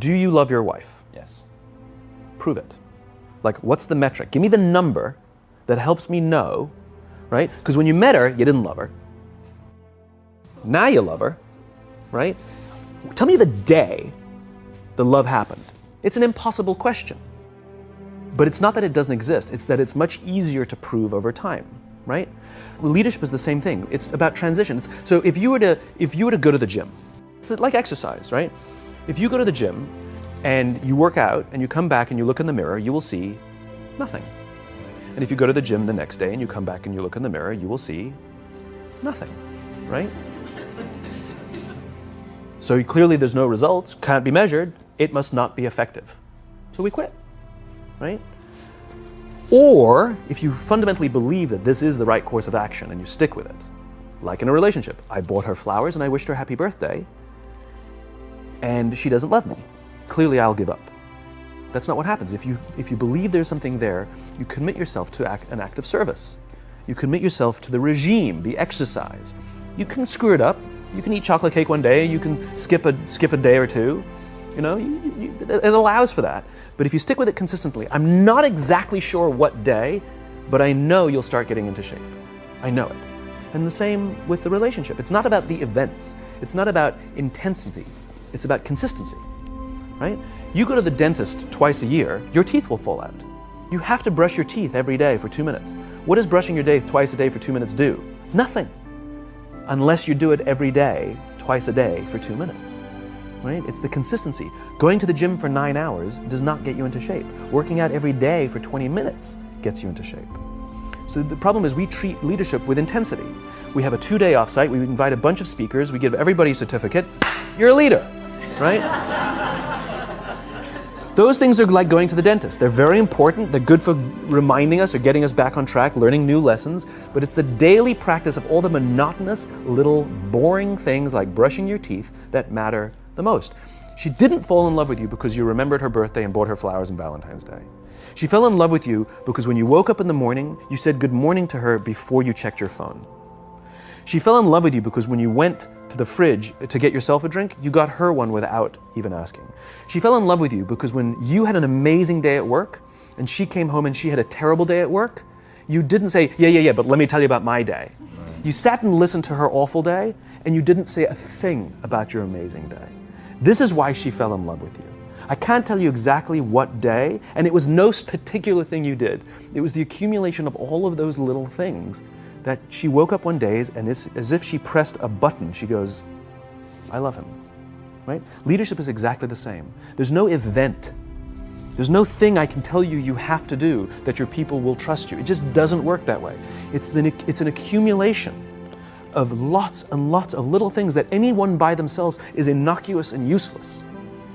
Do you love your wife? Yes. Prove it. Like, what's the metric? Give me the number that helps me know, right? Because when you met her, you didn't love her. Now you love her, right? Tell me the day the love happened. It's an impossible question. But it's not that it doesn't exist, it's that it's much easier to prove over time, right? Leadership is the same thing. It's about transitions. So if you were to go to the gym, it's like exercise, right? If you go to the gym and you work out and you come back and you look in the mirror, you will see nothing. And if you go to the gym the next day and you come back and you look in the mirror, you will see nothing, right? So clearly there's no results, can't be measured, it must not be effective. So we quit, right? Or if you fundamentally believe that this is the right course of action and you stick with it, like in a relationship, I bought her flowers and I wished her happy birthday, and she doesn't love me. Clearly I'll give up. That's not what happens. If you believe there's something there, you commit yourself to an act of service. You commit yourself to the regime, the exercise. You can screw it up. You can eat chocolate cake one day. You can skip a day or two. You know, it allows for that. But if you stick with it consistently, I'm not exactly sure what day, but I know you'll start getting into shape. I know it. And the same with the relationship. It's not about the events. It's not about intensity. It's about consistency, right? You go to the dentist twice a year, your teeth will fall out. You have to brush your teeth every day for 2 minutes. What does brushing your teeth twice a day for 2 minutes do? Nothing. Unless you do it every day, twice a day for 2 minutes, right? It's the consistency. Going to the gym for 9 hours does not get you into shape. Working out every day for 20 minutes gets you into shape. So the problem is we treat leadership with intensity. We have a 2-day offsite, we invite a bunch of speakers, we give everybody a certificate, you're a leader, right? Those things are like going to the dentist. They're very important, they're good for reminding us or getting us back on track, learning new lessons, but it's the daily practice of all the monotonous, little, boring things like brushing your teeth that matter the most. She didn't fall in love with you because you remembered her birthday and bought her flowers on Valentine's Day. She fell in love with you because when you woke up in the morning, you said good morning to her before you checked your phone. She fell in love with you because when you went to the fridge to get yourself a drink, you got her one without even asking. She fell in love with you because when you had an amazing day at work and she came home and she had a terrible day at work, you didn't say, yeah, but let me tell you about my day. You sat and listened to her awful day and you didn't say a thing about your amazing day. This is why she fell in love with you. I can't tell you exactly what day, and it was no particular thing you did. It was the accumulation of all of those little things that she woke up one day and as if she pressed a button, she goes, I love him, right? Leadership is exactly the same. There's no event. There's no thing I can tell you you have to do that your people will trust you. It just doesn't work that way. It's an accumulation of lots and lots of little things that anyone by themselves is innocuous and useless.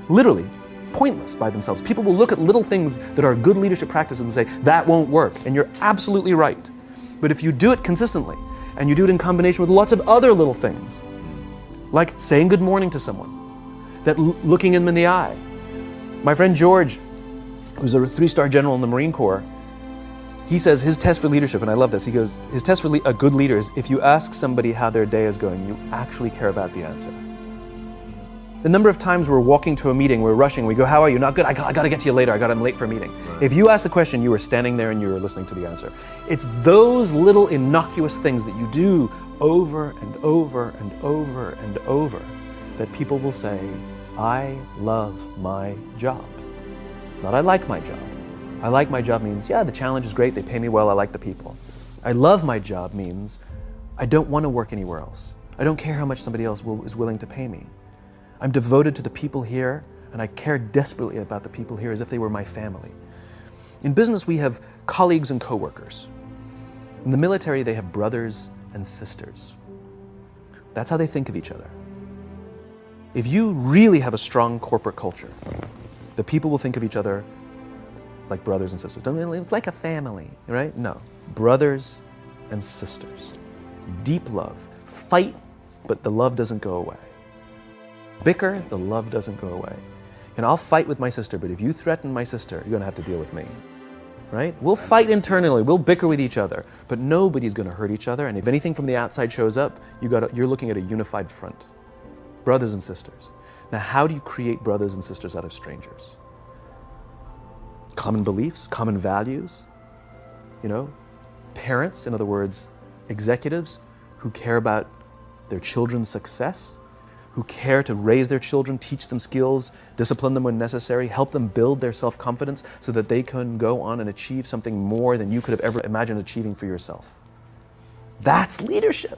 Literally, pointless by themselves. People will look at little things that are good leadership practices and say, that won't work, and you're absolutely right. But if you do it consistently, and you do it in combination with lots of other little things, like saying good morning to someone, that looking them in the eye. My friend George, who's a 3-star general in the Marine Corps, he says his test for leadership, and I love this, he goes, his test for a good leader is if you ask somebody how their day is going, you actually care about the answer. The number of times we're walking to a meeting, we're rushing, we go, how are you? Not good, I gotta get to you later, I'm late for a meeting. Right. If you ask the question, you were standing there and you were listening to the answer. It's those little innocuous things that you do over and over and over and over that people will say, I love my job. Not I like my job. I like my job means, yeah, the challenge is great, they pay me well, I like the people. I love my job means, I don't want to work anywhere else. I don't care how much somebody else is willing to pay me. I'm devoted to the people here, and I care desperately about the people here as if they were my family. In business, we have colleagues and coworkers. In the military, they have brothers and sisters. That's how they think of each other. If you really have a strong corporate culture, the people will think of each other like brothers and sisters. It's like a family, right? No, brothers and sisters. Deep love. Fight, but the love doesn't go away. Bicker, the love doesn't go away. And I'll fight with my sister, but if you threaten my sister, you're gonna have to deal with me, right? We'll fight internally, we'll bicker with each other, but nobody's gonna hurt each other, and if anything from the outside shows up, you're looking at a unified front. Brothers and sisters. Now, how do you create brothers and sisters out of strangers? Common beliefs, common values, parents, in other words, executives who care about their children's success, who care to raise their children, teach them skills, discipline them when necessary, help them build their self-confidence so that they can go on and achieve something more than you could have ever imagined achieving for yourself. That's leadership.